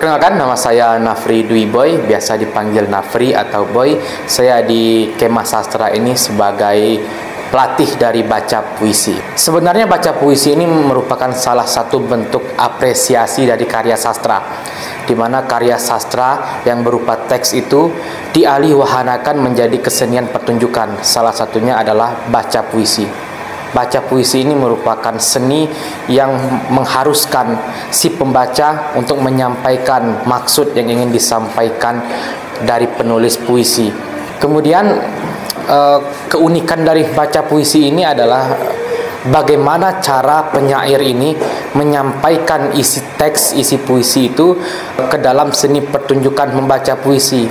Perkenalkan, nama saya Nafri Dwi Boy, biasa dipanggil Nafri atau Boy. Saya di Kemah Sastra ini sebagai pelatih dari baca puisi. Sebenarnya baca puisi ini merupakan salah satu bentuk apresiasi dari karya sastra, di mana karya sastra yang berupa teks itu dialihwahanakan menjadi kesenian pertunjukan. Salah satunya adalah baca puisi. Baca puisi ini merupakan seni yang mengharuskan si pembaca untuk menyampaikan maksud yang ingin disampaikan dari penulis puisi. Kemudian keunikan dari baca puisi ini adalah bagaimana cara penyair ini menyampaikan isi teks, isi puisi itu ke dalam seni pertunjukan membaca puisi.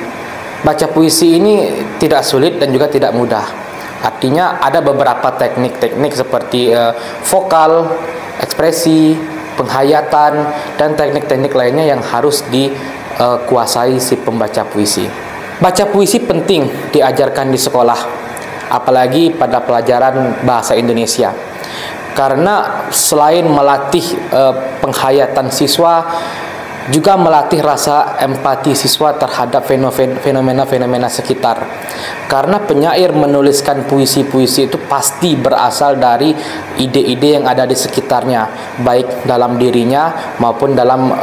Baca puisi ini tidak sulit dan juga tidak mudah. Artinya ada beberapa teknik-teknik seperti vokal, ekspresi, penghayatan, dan teknik-teknik lainnya yang harus dikuasai si pembaca puisi. Baca puisi penting diajarkan di sekolah, apalagi pada pelajaran bahasa Indonesia. Karena selain melatih penghayatan siswa, juga melatih rasa empati siswa terhadap fenomena-fenomena sekitar. Karena penyair menuliskan puisi-puisi itu pasti berasal dari ide-ide yang ada di sekitarnya, baik dalam dirinya maupun dalam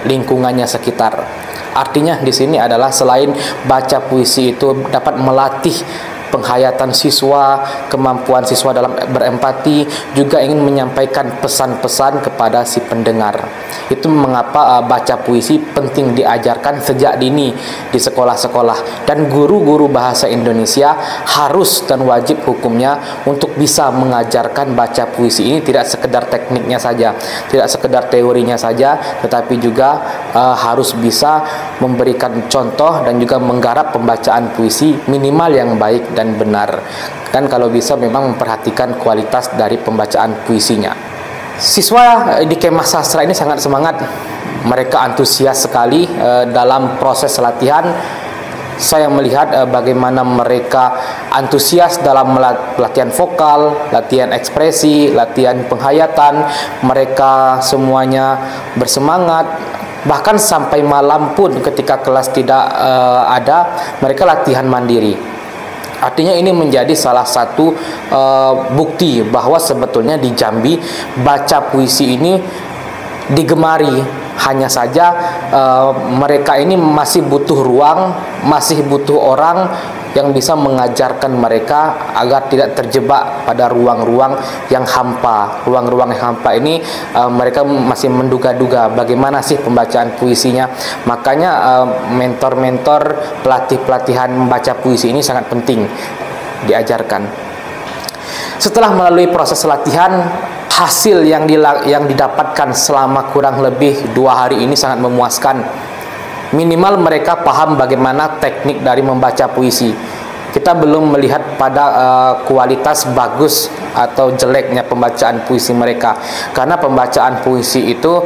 lingkungannya sekitar. Artinya di sini adalah selain baca puisi itu dapat melatih penghayatan siswa, kemampuan siswa dalam berempati, juga ingin menyampaikan pesan-pesan kepada si pendengar. Itu mengapa baca puisi penting diajarkan sejak dini di sekolah-sekolah, dan guru-guru bahasa Indonesia harus dan wajib hukumnya untuk bisa mengajarkan baca puisi ini tidak sekedar tekniknya saja, tidak sekedar teorinya saja, tetapi juga harus bisa memberikan contoh dan juga menggarap pembacaan puisi minimal yang baik dan benar. Dan kalau bisa memang memperhatikan kualitas dari pembacaan puisinya. Siswa di Kemah Sastra ini sangat semangat. Mereka antusias sekali dalam proses latihan. Saya melihat bagaimana mereka antusias dalam latihan vokal, latihan ekspresi, latihan penghayatan. Mereka semuanya bersemangat. Bahkan sampai malam pun ketika kelas tidak ada, mereka latihan mandiri. Artinya ini menjadi salah satu bukti bahwa sebetulnya di Jambi baca puisi ini digemari. Hanya saja mereka ini masih butuh ruang, masih butuh orang yang bisa mengajarkan mereka agar tidak terjebak pada ruang-ruang yang hampa. Ruang-ruang yang hampa ini mereka masih menduga-duga bagaimana sih pembacaan puisinya. Makanya mentor-mentor, pelatih-pelatihan membaca puisi ini sangat penting diajarkan. Setelah melalui proses latihan, hasil yang didapatkan selama kurang lebih 2 hari ini sangat memuaskan. Minimal mereka paham bagaimana teknik dari membaca puisi. Kita belum melihat pada kualitas bagus atau jeleknya pembacaan puisi mereka, karena pembacaan puisi itu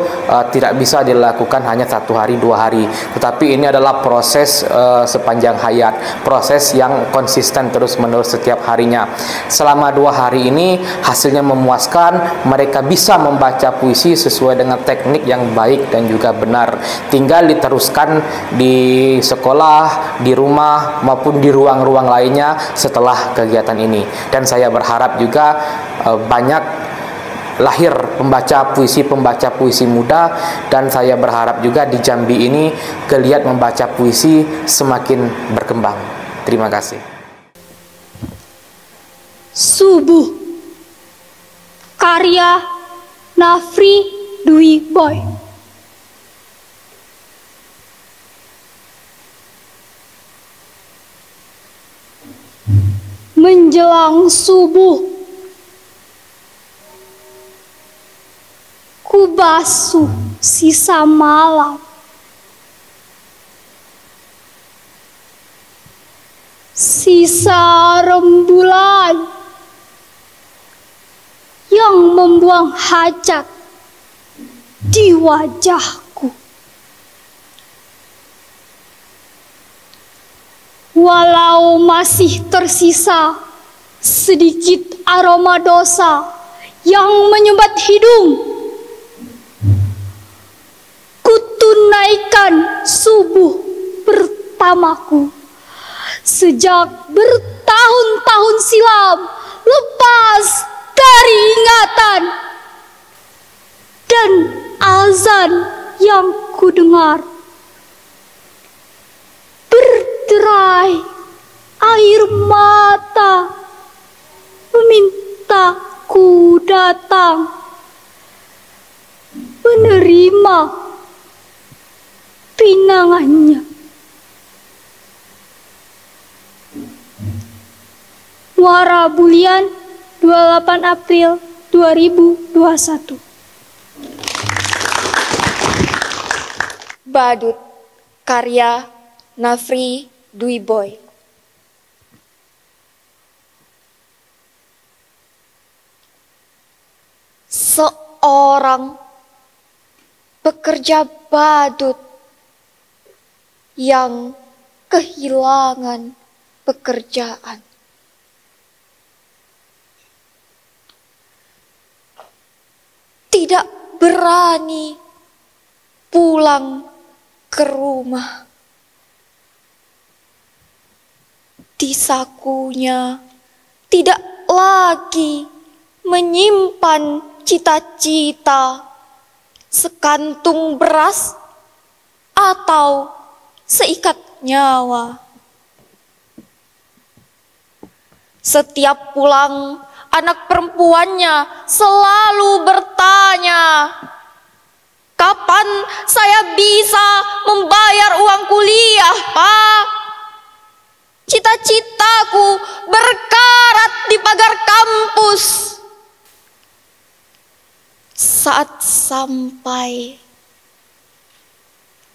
tidak bisa dilakukan hanya 1 hari 2 hari, tetapi ini adalah proses sepanjang hayat, proses yang konsisten terus menerus setiap harinya. Selama 2 hari ini hasilnya memuaskan. Mereka bisa membaca puisi sesuai dengan teknik yang baik dan juga benar. Tinggal diteruskan di sekolah, di rumah maupun di ruang-ruang lainnya setelah kegiatan ini. Dan saya berharap juga banyak lahir pembaca puisi muda, dan saya berharap juga di Jambi ini geliat membaca puisi semakin berkembang. Terima kasih. Subuh, karya Nafri Dwi Boy. Menjelang subuh, ku basuh sisa malam. Sisa rembulan yang membuang hajat di wajahku. Walau masih tersisa sedikit aroma dosa yang menyumbat hidung, ku tunaikan subuh pertamaku sejak bertahun-tahun silam, lepas dari ingatan dan azan yang kudengar. Berderai air mata meminta ku datang menerima pinangannya. Muara Bulian, 28 April 2021. Badut, karya Nafri Duiboy. Seorang pekerja badut yang kehilangan pekerjaan. Tidak berani pulang ke rumah. Di sakunya tidak lagi menyimpan cita-cita, sekantung beras atau seikat nyawa. Setiap pulang, anak perempuannya selalu bertanya, "Kapan saya bisa membayar uang kuliah, Pak? Cita-citaku berkarat di pagar kampus." Saat sampai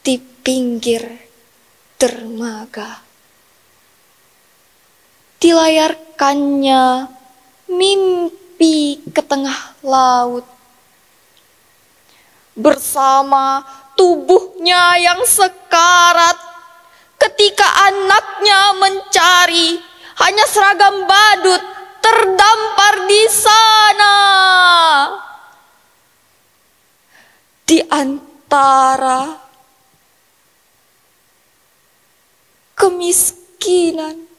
di pinggir dermaga, dilayarkannya mimpi ke tengah laut. Bersama tubuhnya yang sekarat, ketika anaknya mencari, hanya seragam badut terdampar di sana. Di antara kemiskinan,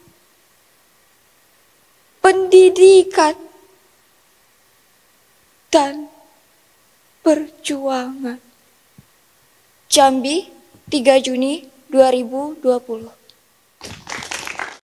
pendidikan, dan perjuangan. Jambi, 3 Juni 2020.